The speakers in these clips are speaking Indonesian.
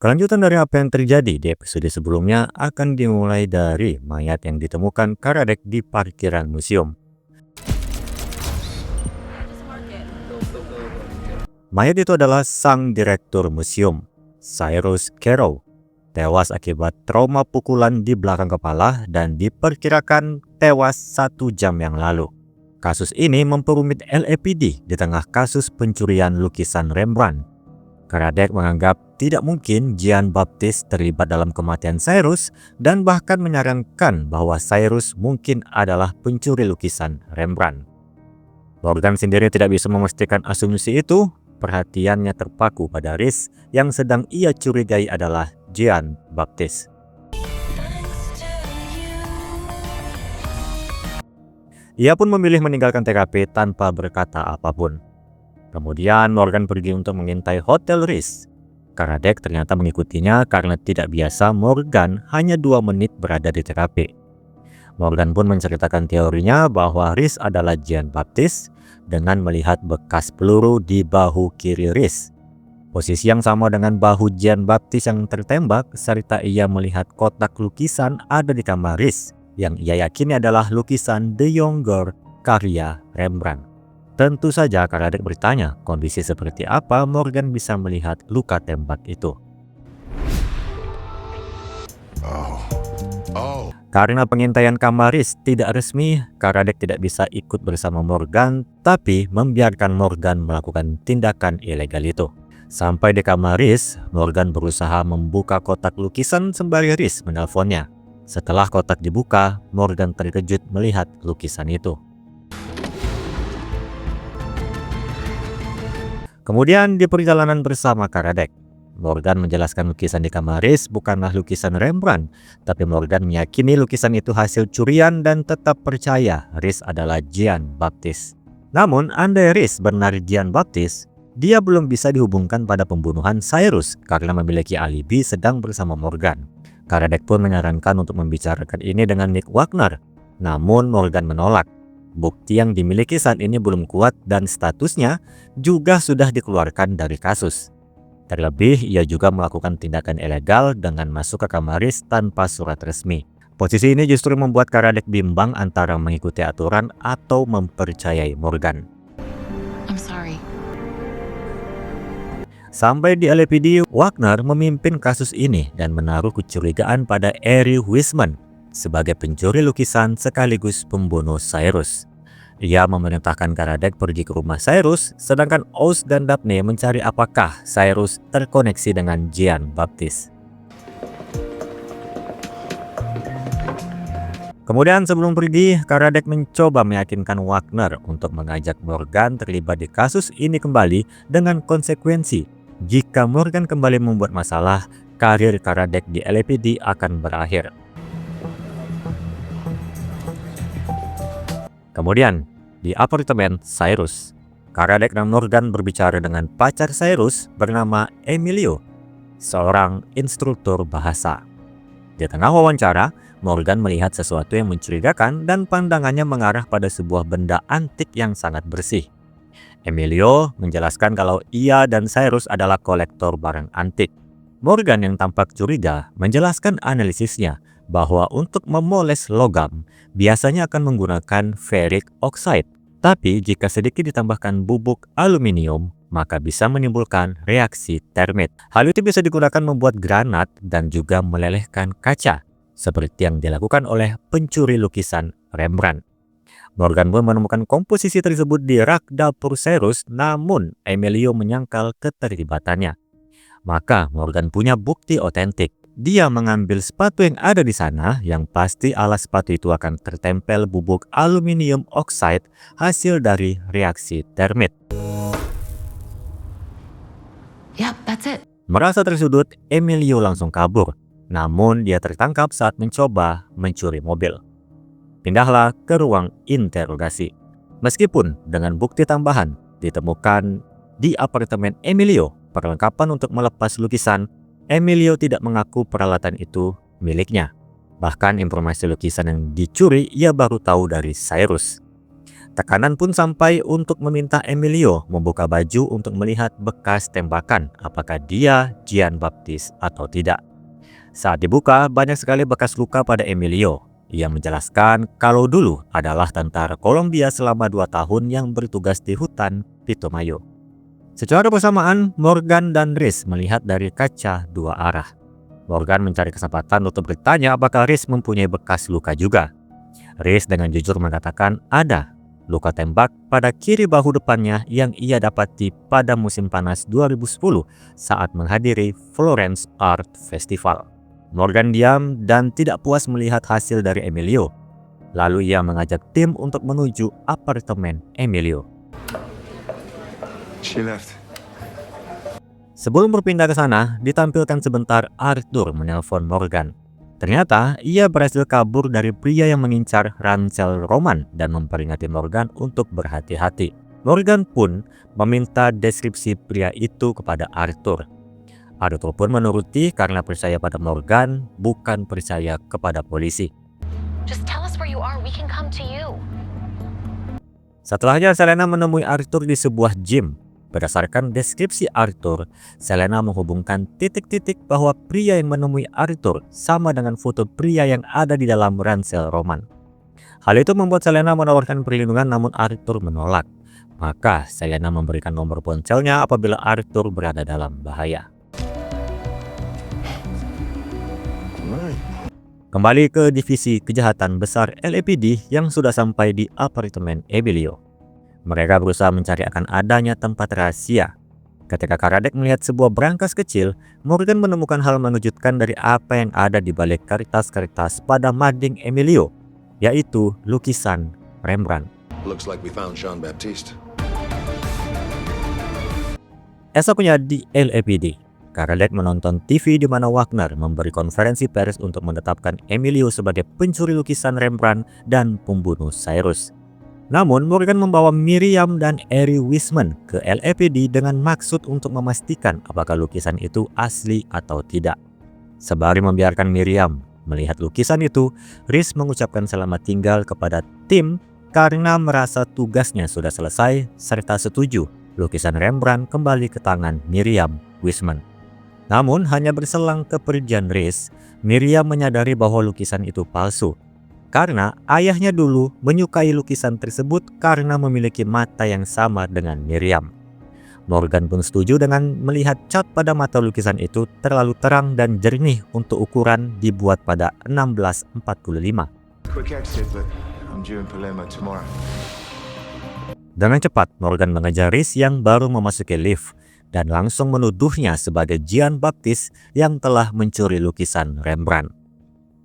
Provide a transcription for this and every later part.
Kelanjutan dari apa yang terjadi di episode sebelumnya akan dimulai dari mayat yang ditemukan Karadec di parkiran museum. Mayat itu adalah sang direktur museum, Cyrus Carroll, tewas akibat trauma pukulan di belakang kepala dan diperkirakan tewas 1 jam yang lalu. Kasus ini memperumit LAPD di tengah kasus pencurian lukisan Rembrandt. Karadec menganggap tidak mungkin Jean Baptiste terlibat dalam kematian Cyrus dan bahkan menyarankan bahwa Cyrus mungkin adalah pencuri lukisan Rembrandt. Morgan sendiri tidak bisa memastikan asumsi itu. Perhatiannya terpaku pada Rhys yang sedang ia curigai adalah Jean Baptiste. Ia pun memilih meninggalkan TKP tanpa berkata apapun. Kemudian Morgan pergi untuk mengintai Hotel Rhys. Karadec ternyata mengikutinya karena tidak biasa Morgan hanya 2 menit berada di TKP. Morgan pun menceritakan teorinya bahwa Rhys adalah Jean Baptiste dengan melihat bekas peluru di bahu kiri Rhys. Posisi yang sama dengan bahu Jean Baptiste yang tertembak, serta ia melihat kotak lukisan ada di kamar Rhys yang ia yakini adalah lukisan The Younger karya Rembrandt. Tentu saja Karadec bertanya kondisi seperti apa Morgan bisa melihat luka tembak itu. Karena pengintaian kamar Rhys tidak resmi, Karadec tidak bisa ikut bersama Morgan, tapi membiarkan Morgan melakukan tindakan ilegal itu. Sampai di kamar Rhys, Morgan berusaha membuka kotak lukisan sembari Rhys menelponnya. Setelah kotak dibuka, Morgan terkejut melihat lukisan itu. Kemudian di perjalanan bersama Karadec, Morgan menjelaskan lukisan di kamar Rhys bukanlah lukisan Rembrandt, tapi Morgan meyakini lukisan itu hasil curian dan tetap percaya Rhys adalah Jean Baptiste. Namun, andai Rhys benar Jean Baptiste, dia belum bisa dihubungkan pada pembunuhan Cyrus karena memiliki alibi sedang bersama Morgan. Karadec pun menyarankan untuk membicarakan ini dengan Nick Wagner, namun Morgan menolak. Bukti yang dimiliki saat ini belum kuat dan statusnya juga sudah dikeluarkan dari kasus. Terlebih, ia juga melakukan tindakan ilegal dengan masuk ke kamar Rhys tanpa surat resmi. Posisi ini justru membuat Karadec bimbang antara mengikuti aturan atau mempercayai Morgan. I'm sorry. Sampai di LAPD, Wagner memimpin kasus ini dan menaruh kecurigaan pada Ari Wiseman sebagai pencuri lukisan sekaligus pembunuh Cyrus. Ia memerintahkan Karadec pergi ke rumah Cyrus, sedangkan Oz dan Daphne mencari apakah Cyrus terkoneksi dengan Jean Baptiste. Kemudian sebelum pergi, Karadec mencoba meyakinkan Wagner untuk mengajak Morgan terlibat di kasus ini kembali dengan konsekuensi. Jika Morgan kembali membuat masalah, karir Karadec di LAPD akan berakhir. Kemudian, di apartemen Cyrus, Karadec dan Morgan berbicara dengan pacar Cyrus bernama Emilio, seorang instruktur bahasa. Di tengah wawancara, Morgan melihat sesuatu yang mencurigakan dan pandangannya mengarah pada sebuah benda antik yang sangat bersih. Emilio menjelaskan kalau ia dan Cyrus adalah kolektor barang antik. Morgan yang tampak curiga menjelaskan analisisnya bahwa untuk memoles logam biasanya akan menggunakan ferric oxide, tapi jika sedikit ditambahkan bubuk aluminium maka bisa menimbulkan reaksi termit. Hal itu bisa digunakan membuat granat dan juga melelehkan kaca, seperti yang dilakukan oleh pencuri lukisan Rembrandt. Morgan pun menemukan komposisi tersebut di rak dapur Cyrus, namun Emilio menyangkal keterlibatannya. Maka Morgan punya bukti otentik. Dia mengambil sepatu yang ada di sana, yang pasti alas sepatu itu akan tertempel bubuk aluminium oxide hasil dari reaksi termit. Yep, that's it. Merasa tersudut, Emilio langsung kabur. Namun dia tertangkap saat mencoba mencuri mobil. Pindahlah ke ruang interogasi. Meskipun dengan bukti tambahan ditemukan di apartemen Emilio perlengkapan untuk melepas lukisan, Emilio tidak mengaku peralatan itu miliknya. Bahkan informasi lukisan yang dicuri ia baru tahu dari Cyrus. Tekanan pun sampai untuk meminta Emilio membuka baju untuk melihat bekas tembakan apakah dia Gian Baptiste atau tidak. Saat dibuka, banyak sekali bekas luka pada Emilio. Ia menjelaskan kalau dulu adalah tentara Kolombia selama 2 tahun yang bertugas di hutan Pitomayo. Secara bersamaan, Morgan dan Rhys melihat dari kaca dua arah. Morgan mencari kesempatan untuk bertanya apakah Rhys mempunyai bekas luka juga. Rhys dengan jujur mengatakan ada luka tembak pada kiri bahu depannya yang ia dapati pada musim panas 2010 saat menghadiri Florence Art Festival. Morgan diam dan tidak puas melihat hasil dari Emilio. Lalu ia mengajak tim untuk menuju apartemen Emilio. She left. Sebelum berpindah ke sana, ditampilkan sebentar Arthur menelpon Morgan. Ternyata ia berhasil kabur dari pria yang mengincar ransel Roman dan memperingati Morgan untuk berhati-hati. Morgan pun meminta deskripsi pria itu kepada Arthur. Arthur pun menuruti karena percaya pada Morgan, bukan percaya kepada polisi. Just tell us where you are. We can come to you. Setelahnya Selena menemui Arthur di sebuah gym. Berdasarkan deskripsi Arthur, Selena menghubungkan titik-titik bahwa pria yang menemui Arthur sama dengan foto pria yang ada di dalam ransel Roman. Hal itu membuat Selena menawarkan perlindungan namun Arthur menolak. Maka Selena memberikan nomor ponselnya apabila Arthur berada dalam bahaya. Kembali ke divisi kejahatan besar LAPD yang sudah sampai di apartemen Emilio. Mereka berusaha mencari akan adanya tempat rahasia. Ketika Karadec melihat sebuah brankas kecil, Morgan menemukan hal mengejutkan dari apa yang ada di balik kertas-kertas pada mading Emilio, yaitu lukisan Rembrandt. Looks like we found Jean Baptiste. Esoknya di LAPD, Karadec menonton TV di mana Wagner memberi konferensi pers untuk menetapkan Emilio sebagai pencuri lukisan Rembrandt dan pembunuh Cyrus. Namun Morgan membawa Miriam dan Eri Wiseman ke LAPD dengan maksud untuk memastikan apakah lukisan itu asli atau tidak. Sembari membiarkan Miriam melihat lukisan itu, Rhys mengucapkan selamat tinggal kepada tim karena merasa tugasnya sudah selesai serta setuju lukisan Rembrandt kembali ke tangan Miriam Wiseman. Namun hanya berselang kepergian Rhys, Miriam menyadari bahwa lukisan itu palsu. Karena ayahnya dulu menyukai lukisan tersebut karena memiliki mata yang sama dengan Miriam. Morgan pun setuju dengan melihat cat pada mata lukisan itu terlalu terang dan jernih untuk ukuran dibuat pada 1645. Quick exit, but I'm due in Palermo tomorrow. Dengan cepat, Morgan mengejar Rhys yang baru memasuki lift dan langsung menuduhnya sebagai Gian Baptiste yang telah mencuri lukisan Rembrandt.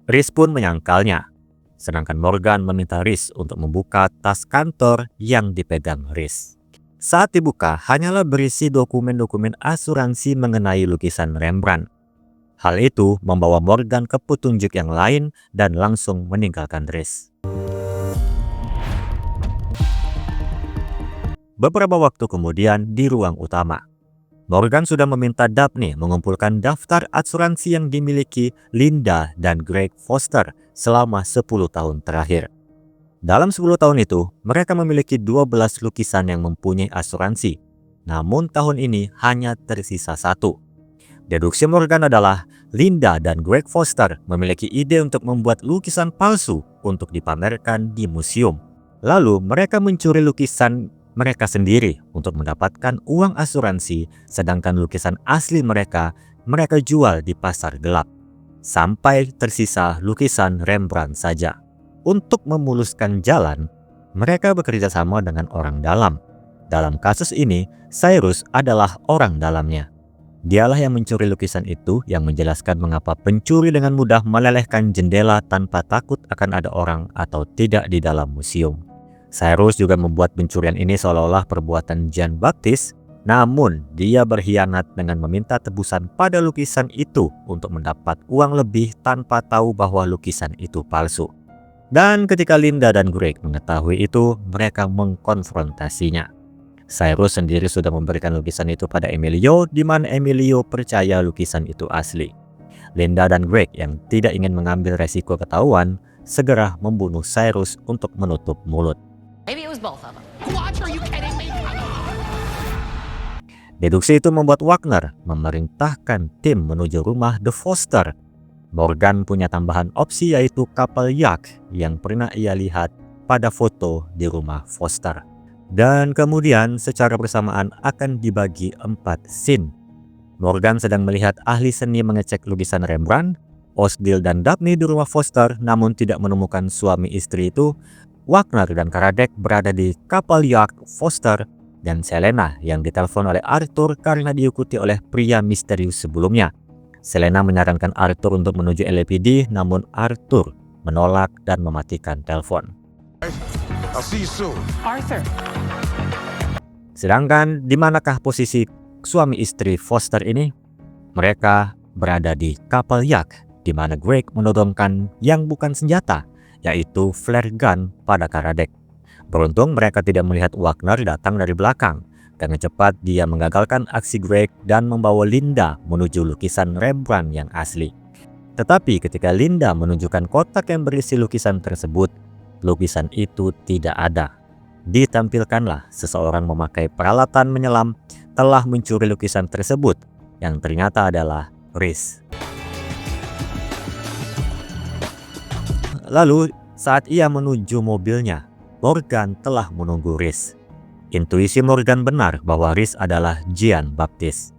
Rhys pun menyangkalnya, sedangkan Morgan meminta Rhys untuk membuka tas kantor yang dipegang Rhys. Saat dibuka, hanyalah berisi dokumen-dokumen asuransi mengenai lukisan Rembrandt. Hal itu membawa Morgan ke petunjuk yang lain dan langsung meninggalkan Rhys. Beberapa waktu kemudian di ruang utama, Morgan sudah meminta Daphne mengumpulkan daftar asuransi yang dimiliki Linda dan Greg Foster selama 10 tahun terakhir. Dalam 10 tahun itu, mereka memiliki 12 lukisan yang mempunyai asuransi. Namun tahun ini hanya tersisa 1. Deduksi Morgan adalah Linda dan Greg Foster memiliki ide untuk membuat lukisan palsu untuk dipamerkan di museum. Lalu mereka mencuri lukisan mereka sendiri untuk mendapatkan uang asuransi, sedangkan lukisan asli mereka jual di pasar gelap. Sampai tersisa lukisan Rembrandt saja. Untuk memuluskan jalan, mereka bekerja sama dengan orang dalam. Dalam kasus ini, Cyrus adalah orang dalamnya. Dialah yang mencuri lukisan itu yang menjelaskan mengapa pencuri dengan mudah melelehkan jendela tanpa takut akan ada orang atau tidak di dalam museum. Cyrus juga membuat pencurian ini seolah-olah perbuatan Gian Baptiste, namun dia berkhianat dengan meminta tebusan pada lukisan itu untuk mendapat uang lebih tanpa tahu bahwa lukisan itu palsu. Dan ketika Linda dan Greg mengetahui itu, mereka mengkonfrontasinya. Cyrus sendiri sudah memberikan lukisan itu pada Emilio, di mana Emilio percaya lukisan itu asli. Linda dan Greg yang tidak ingin mengambil resiko ketahuan, segera membunuh Cyrus untuk menutup mulut. Maybe it was both of them. What? Are you kidding me? Deduksi itu membuat Wagner memerintahkan tim menuju rumah The Foster. Morgan punya tambahan opsi yaitu kapal Yak yang pernah ia lihat pada foto di rumah Foster. Dan kemudian secara bersamaan akan dibagi 4 scene. Morgan sedang melihat ahli seni mengecek lukisan Rembrandt, Osdil dan Dabney di rumah Foster namun tidak menemukan suami istri itu. Wagner dan Karadec berada di kapal Yak Foster dan Selena yang ditelepon oleh Arthur karena diikuti oleh pria misterius sebelumnya. Selena menyarankan Arthur untuk menuju LAPD namun Arthur menolak dan mematikan telepon. I'll see you soon. Arthur. Sedangkan di manakah posisi suami istri Foster ini? Mereka berada di kapal Yak di mana Greg menodongkan yang bukan senjata yaitu flare gun pada Karadec. Beruntung mereka tidak melihat Wagner datang dari belakang. Dengan cepat dia mengagalkan aksi Greg dan membawa Linda menuju lukisan Rembrandt yang asli. Tetapi ketika Linda menunjukkan kotak yang berisi lukisan tersebut, lukisan itu tidak ada. Ditampilkanlah seseorang memakai peralatan menyelam telah mencuri lukisan tersebut yang ternyata adalah Rhys. Lalu saat ia menuju mobilnya, Morgan telah menunggu Rhys. Intuisi Morgan benar bahwa Rhys adalah Jean Baptiste.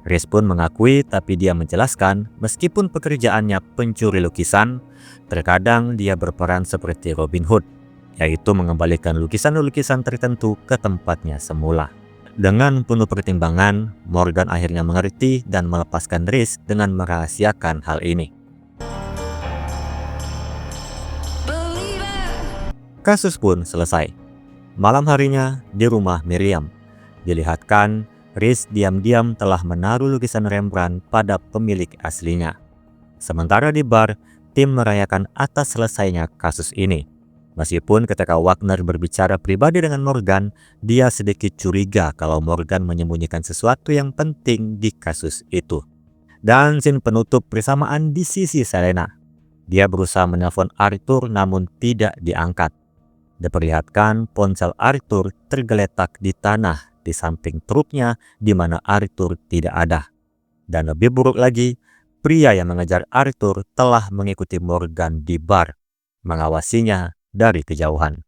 Rhys pun mengakui tapi dia menjelaskan meskipun pekerjaannya pencuri lukisan, terkadang dia berperan seperti Robin Hood, yaitu mengembalikan lukisan-lukisan tertentu ke tempatnya semula. Dengan penuh pertimbangan, Morgan akhirnya mengerti dan melepaskan Rhys dengan merahasiakan hal ini. Kasus pun selesai. Malam harinya di rumah Miriam, dilihatkan Rhys diam-diam telah menaruh lukisan Rembrandt pada pemilik aslinya. Sementara di bar, tim merayakan atas selesainya kasus ini. Meskipun ketika Wagner berbicara pribadi dengan Morgan, dia sedikit curiga kalau Morgan menyembunyikan sesuatu yang penting di kasus itu. Dan scene penutup bersamaan di sisi Selena. Dia berusaha menelpon Arthur namun tidak diangkat. Diperlihatkan ponsel Arthur tergeletak di tanah di samping truknya di mana Arthur tidak ada. Dan lebih buruk lagi, pria yang mengejar Arthur telah mengikuti Morgan di bar, mengawasinya dari kejauhan.